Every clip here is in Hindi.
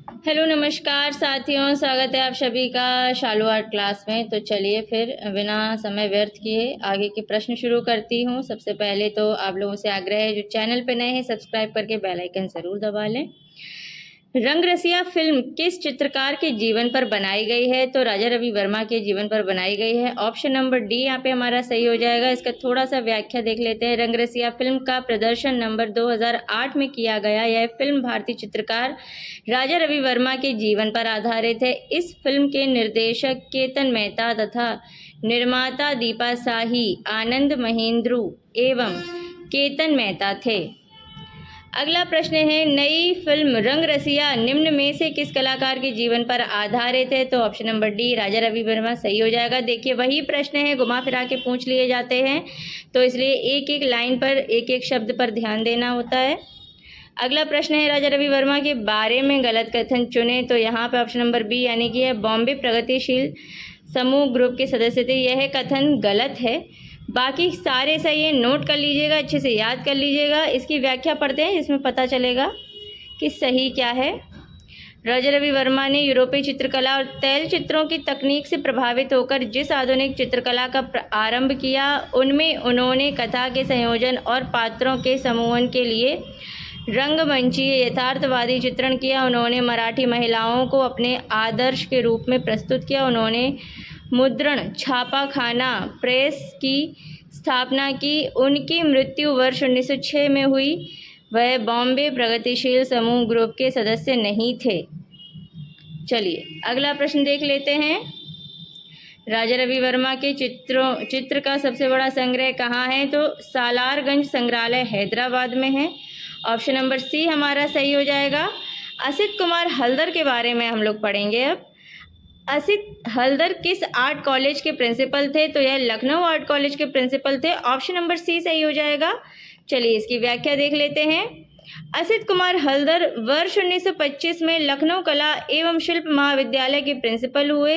हेलो नमस्कार साथियों, स्वागत है आप सभी का शालू आर्ट क्लास में। तो चलिए फिर बिना समय व्यर्थ किए आगे के प्रश्न शुरू करती हूँ। सबसे पहले तो आप लोगों से आग्रह है, जो चैनल पे नए हैं सब्सक्राइब करके बेल आइकन ज़रूर दबा लें। रंगरसिया फिल्म किस चित्रकार के जीवन पर बनाई गई है? तो राजा रवि वर्मा के जीवन पर बनाई गई है। ऑप्शन नंबर डी यहाँ पे हमारा सही हो जाएगा। इसका थोड़ा सा व्याख्या देख लेते हैं। रंगरसिया फिल्म का प्रदर्शन नंबर 2008 में किया गया। यह फिल्म भारतीय चित्रकार राजा रवि वर्मा के जीवन पर आधारित है। इस फिल्म के निर्देशक केतन मेहता तथा निर्माता दीपा शाही, आनंद महेंद्रू एवं केतन मेहता थे। अगला प्रश्न है, नई फिल्म रंगरसिया निम्न में से किस कलाकार के जीवन पर आधारित है? तो option number D Raja Ravi Varma सही हो जाएगा। देखिए वही प्रश्न है, घुमा फिरा के पूछ लिए जाते हैं, तो इसलिए एक एक लाइन पर एक एक शब्द पर ध्यान देना होता है। अगला प्रश्न है, राजा रवि वर्मा के बारे में गलत कथन चुने। तो यहाँ पे ऑप्शन नंबर बी यानी कि है बॉम्बे प्रगतिशील समूह ग्रुप के सदस्य थे। यह कथन गलत है, बाकी सारे सही है। नोट कर लीजिएगा, अच्छे से याद कर लीजिएगा। इसकी व्याख्या पढ़ते हैं, इसमें पता चलेगा कि सही क्या है। राजा रवि वर्मा ने यूरोपीय चित्रकला और तैल चित्रों की तकनीक से प्रभावित होकर जिस आधुनिक चित्रकला का आरंभ किया, उनमें उन्होंने कथा के संयोजन और पात्रों के समूहन के लिए रंगमंचीय यथार्थवादी चित्रण किया। उन्होंने मराठी महिलाओं को अपने आदर्श के रूप में प्रस्तुत किया। उन्होंने मुद्रण छापाखाना प्रेस की स्थापना की। उनकी मृत्यु वर्ष 1906 में हुई। वह बॉम्बे प्रगतिशील समूह ग्रुप के सदस्य नहीं थे। चलिए अगला प्रश्न देख लेते हैं। राजा रवि वर्मा के चित्र का सबसे बड़ा संग्रह कहाँ है? तो सालारगंज संग्रहालय हैदराबाद में है। ऑप्शन नंबर सी हमारा सही हो जाएगा। असित कुमार हल्दर के बारे में हम लोग पढ़ेंगे अब। असित हल्दर किस आर्ट कॉलेज के प्रिंसिपल थे? तो यह लखनऊ आर्ट कॉलेज के प्रिंसिपल थे। ऑप्शन नंबर सी सही हो जाएगा। चलिए इसकी व्याख्या देख लेते हैं। असित कुमार हल्दर वर्ष 1925 में लखनऊ कला एवं शिल्प महाविद्यालय के प्रिंसिपल हुए।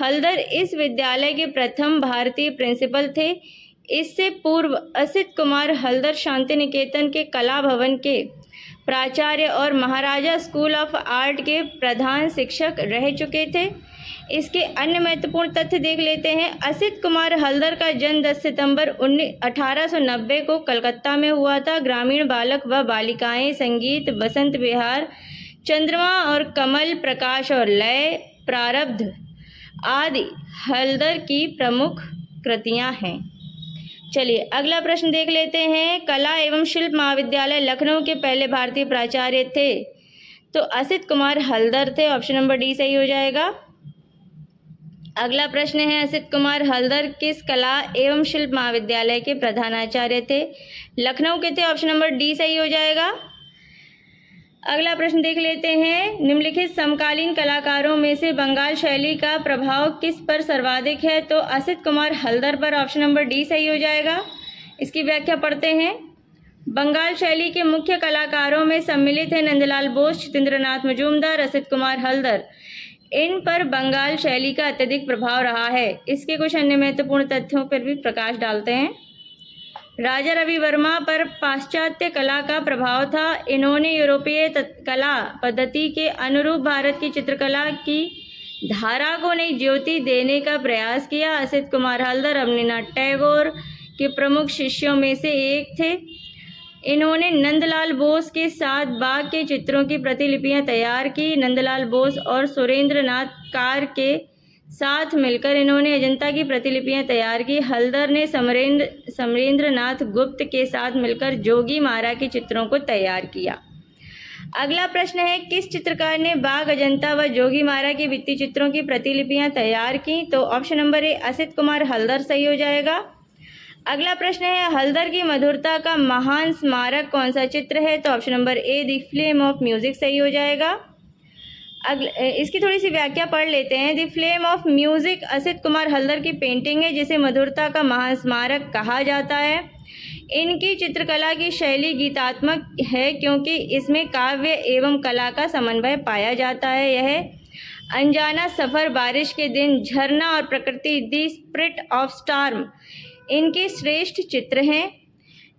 हल्दर इस विद्यालय के प्रथम भारतीय प्रिंसिपल थे। इससे पूर्व असित कुमार हल्दर शांति निकेतन के कला भवन के प्राचार्य और महाराजा स्कूल ऑफ आर्ट के प्रधान शिक्षक रह चुके थे। इसके अन्य महत्वपूर्ण तथ्य देख लेते हैं। असित कुमार हल्दर का जन्म 10 सितंबर 1890 को कलकत्ता में हुआ था। ग्रामीण बालक व बालिकाएं संगीत, बसंत विहार, चंद्रमा और कमल, प्रकाश और लय, प्रारब्ध आदि हल्दर की प्रमुख कृतियां हैं। चलिए अगला प्रश्न देख लेते हैं। कला एवं शिल्प महाविद्यालय लखनऊ के पहले भारतीय प्राचार्य थे? तो असित कुमार हल्दर थे। ऑप्शन नंबर डी सही हो जाएगा। अगला प्रश्न है, असित कुमार हल्दर किस कला एवं शिल्प महाविद्यालय के प्रधानाचार्य थे? लखनऊ के थे। ऑप्शन नंबर डी सही हो जाएगा। अगला प्रश्न देख लेते हैं। निम्नलिखित समकालीन कलाकारों में से बंगाल शैली का प्रभाव किस पर सर्वाधिक है? तो असित कुमार हल्दर पर। ऑप्शन नंबर डी सही हो जाएगा। इसकी व्याख्या पढ़ते हैं। बंगाल शैली के मुख्य कलाकारों में सम्मिलित है नंदलाल बोस, जितेंद्रनाथ मजूमदार, असित कुमार हल्दर। इन पर बंगाल शैली का अत्यधिक प्रभाव रहा है। इसके कुछ अन्य महत्वपूर्ण तथ्यों पर भी प्रकाश डालते हैं। राजा रवि वर्मा पर पाश्चात्य कला का प्रभाव था। इन्होंने यूरोपीय कला पद्धति के अनुरूप भारत की चित्रकला की धारा को नई ज्योति देने का प्रयास किया। असित कुमार हल्दर रवींद्रनाथ टैगोर के प्रमुख शिष्यों में से एक थे। इन्होंने नंदलाल बोस के साथ बाघ के चित्रों की प्रतिलिपियां तैयार की। नंदलाल बोस और सुरेंद्रनाथ कार के साथ मिलकर इन्होंने अजंता की प्रतिलिपियां तैयार की। हल्दर ने समरेंद्रनाथ गुप्त के साथ मिलकर जोगी मारा के चित्रों को तैयार किया। अगला प्रश्न है, किस चित्रकार ने बाघ, अजंता व जोगी मारा के भित्ति चित्रों की प्रतिलिपियां तैयार की? तो option number A Asit Kumar Haldar सही हो जाएगा। अगला प्रश्न है, हल्दर की मधुरता का महान स्मारक कौन सा चित्र है? तो option number A the flame of music सही हो जाएगा। इसकी थोड़ी सी व्याख्या पढ़ लेते हैं। The flame of music Asit Kumar Haldar की पेंटिंग है, जिसे मधुरता का महान स्मारक कहा जाता है। इनकी चित्रकला की शैली गीतात्मक है, क्योंकि इसमें काव्य एवं कला का समन्वय पाया जाता है। यह अनजाना सफ़र, बारिश के दिन, झरना और प्रकृति, द स्पिरिट ऑफ स्टॉर्म इनके श्रेष्ठ चित्र हैं।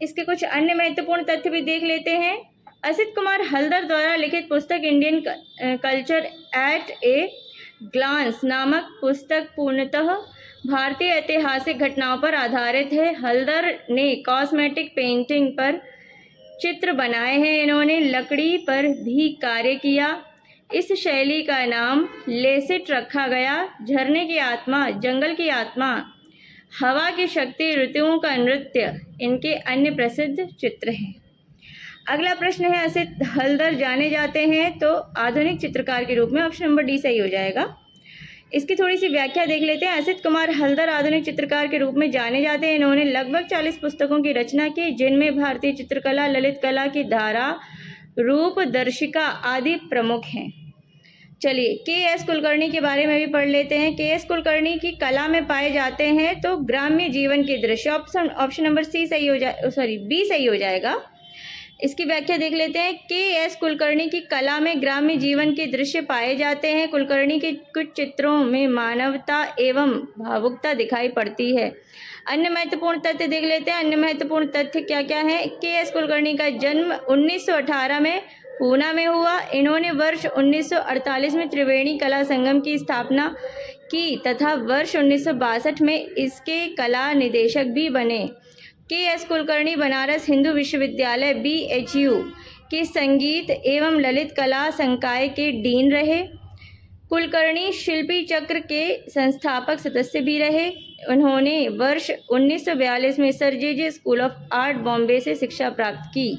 इसके कुछ अन्य महत्वपूर्ण तथ्य भी देख लेते हैं। असित कुमार हल्दर द्वारा लिखित पुस्तक Indian culture at a glance नामक पुस्तक पूर्णतः भारतीय ऐतिहासिक घटनाओं पर आधारित है। हल्दर ने कॉस्मेटिक पेंटिंग पर चित्र बनाए हैं। इन्होंने लकड़ी पर भी कार्य किया। इस शैली का नाम लेसिट रखा गया। झरने की आत्मा, जंगल की आत्मा, हवा की शक्ति, ऋतुओं का नृत्य इनके अन्य प्रसिद्ध चित्र हैं। अगला प्रश्न है, असित हल्दर जाने जाते हैं तो आधुनिक चित्रकार के रूप में। ऑप्शन नंबर डी सही हो जाएगा। इसकी थोड़ी सी व्याख्या देख लेते हैं। असित कुमार हल्दर आधुनिक चित्रकार के रूप में जाने जाते हैं। इन्होंने लगभग 40 पुस्तकों की रचना की, जिनमें भारतीय चित्रकला, ललित कला की धारा, रूप दर्शिका आदि प्रमुख हैं। चलिए के.एस. कुलकर्णी के बारे में भी पढ़ लेते हैं। के.एस. कुलकर्णी की कला में पाए जाते हैं तो ग्राम्य जीवन के दृश्य। ऑप्शन नंबर बी सही हो जाएगा। इसकी व्याख्या देख लेते हैं। के.एस. कुलकर्णी की कला में ग्राम्य जीवन के दृश्य पाए जाते हैं। कुलकर्णी के कुछ चित्रों में मानवता एवं भावुकता दिखाई पड़ती है। अन्य महत्वपूर्ण तथ्य देख लेते हैं। अन्य महत्वपूर्ण तथ्य क्या क्या है? के.एस. कुलकर्णी का जन्म 1918 में पूना में हुआ। इन्होंने वर्ष 1948 में त्रिवेणी कला संगम की स्थापना की तथा वर्ष 1962 में इसके कला निदेशक भी बने। के.एस. कुलकर्णी बनारस हिंदू विश्वविद्यालय BHU के संगीत एवं ललित कला संकाय के डीन रहे। कुलकर्णी शिल्पी चक्र के संस्थापक सदस्य भी रहे। उन्होंने वर्ष 1942 में sir J school of art Bombay से शिक्षा प्राप्त की।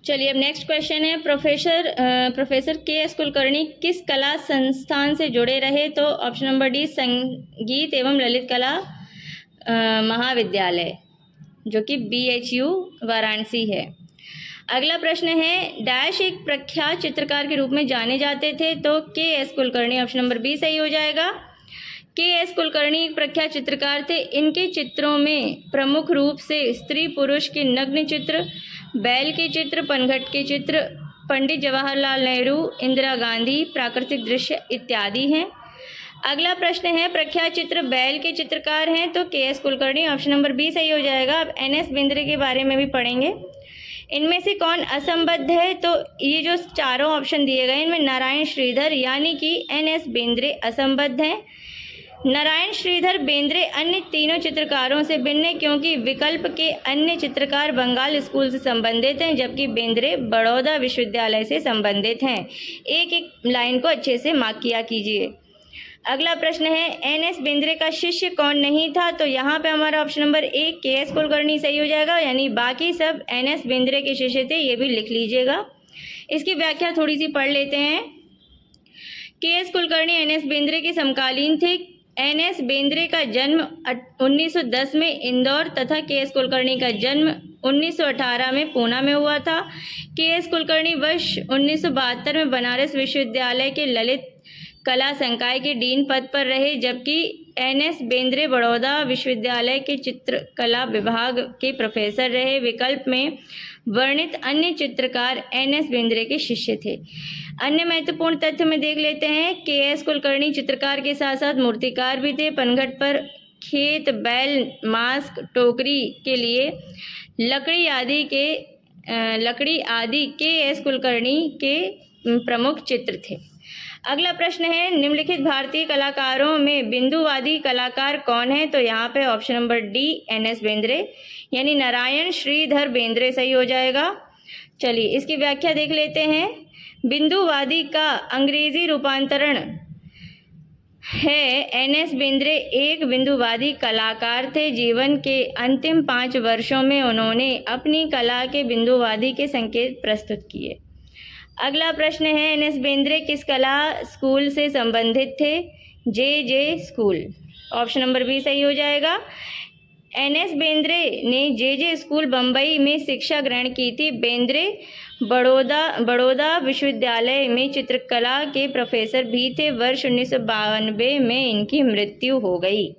चलिए अब नेक्स्ट क्वेश्चन है, प्रोफेसर के.एस. कुलकर्णी किस कला संस्थान से जुड़े रहे? तो ऑप्शन नंबर डी संगीत एवं ललित कला महाविद्यालय, जो कि BHU वाराणसी है। अगला प्रश्न है, डैश एक प्रख्यात चित्रकार के रूप में जाने जाते थे? तो K S. Kulkarni. Option number B सही हो जाएगा। के.एस. कुलकर्णी एक प्रख्यात चित्रकार थे। इनके चित्रों में प्रमुख रूप से स्त्री पुरुष के नग्न चित्र, बैल के चित्र, पनघट के चित्र, पंडित जवाहरलाल नेहरू, इंदिरा गांधी, प्राकृतिक दृश्य इत्यादि हैं। अगला प्रश्न है, प्रख्यात चित्र बैल के चित्रकार हैं तो K S. Kulkarni. Option number B सही हो जाएगा। अब N.S. बिंद्रे के बारे में भी पढ़ेंगे। इनमें से कौन असंबद्ध है? तो ये जो चारों ऑप्शन दिए गए इनमें नारायण श्रीधर यानी कि N.S. बिंद्रे असंबद्ध हैं। नारायण श्रीधर बेंद्रे अन्य तीनों चित्रकारों से भिन्न है, क्योंकि विकल्प के अन्य चित्रकार बंगाल स्कूल से संबंधित हैं, जबकि बेंद्रे बड़ौदा विश्वविद्यालय से संबंधित हैं। एक एक लाइन को अच्छे से मार्क किया कीजिए। अगला प्रश्न है, N.S. बिंद्रे का शिष्य कौन नहीं था? तो यहाँ पे हमारा option number A KS. Kulkarni सही हो जाएगा, यानी बाकी सब N.S. बिंद्रे के शिष्य थे, ये भी लिख लीजिएगा। इसकी व्याख्या थोड़ी सी पढ़ लेते हैं। के.एस. कुलकर्णी N.S. बिंद्रे के समकालीन थे। N.S. बिंद्रे का जन्म 1910 में इंदौर तथा के.एस. कुलकर्णी का जन्म 1918 में पूना में हुआ था। के.एस. कुलकर्णी वर्ष 1972 में बनारस विश्वविद्यालय के ललित कला संकाय के डीन पद पर रहे, जबकि N.S. बिंद्रे बड़ौदा विश्वविद्यालय के चित्रकला विभाग के प्रोफेसर रहे। विकल्प में वर्णित अन्य चित्रकार N.S. बिंद्रे के शिष्य थे। अन्य महत्वपूर्ण तथ्य में देख लेते हैं। के.एस. कुलकर्णी चित्रकार के साथ साथ मूर्तिकार भी थे। पनघट पर खेत, बैल, मास्क, टोकरी के लिए लकड़ी आदि के.एस. कुलकर्णी के प्रमुख चित्र थे। अगला प्रश्न है, निम्नलिखित भारतीय कलाकारों में बिंदुवादी कलाकार कौन है? तो यहाँ पे option number D N.S. Bindre यानी नारायण श्रीधर बेंद्रे सही हो जाएगा। चलिए इसकी व्याख्या देख लेते हैं। बिंदुवादी का अंग्रेजी रूपांतरण है। N.S. बिंद्रे एक बिंदुवादी कलाकार थे। जीवन के अंतिम 5 वर्षों में उन्होंने अपनी कला के बिंदुवादी के संकेत प्रस्तुत किए। अगला प्रश्न है, N.S. बिंद्रे किस कला स्कूल से संबंधित थे? जे स्कूल। ऑप्शन नंबर बी सही हो जाएगा। N.S. बिंद्रे ने जे स्कूल बम्बई में शिक्षा ग्रहण की थी। बेंद्रे बड़ौदा विश्वविद्यालय में चित्रकला के प्रोफेसर भी थे। वर्ष 1992 में इनकी मृत्यु हो गई।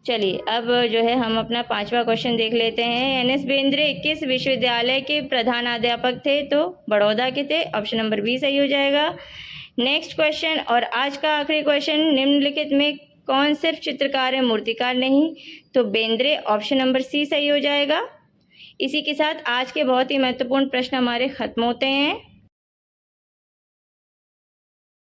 चलिए अब जो है हम अपना 5वां क्वेश्चन देख लेते हैं। N.S. बिंद्रे किस विश्वविद्यालय के प्रधानाध्यापक थे? तो बड़ौदा के थे। ऑप्शन नंबर बी सही हो जाएगा। नेक्स्ट क्वेश्चन और आज का आखिरी क्वेश्चन, निम्नलिखित में कौन सिर्फ चित्रकार है मूर्तिकार नहीं? तो बेंद्रे। ऑप्शन नंबर सी सही हो जाएगा। इसी के साथ आज के बहुत ही महत्वपूर्ण प्रश्न हमारे ख़त्म होते हैं।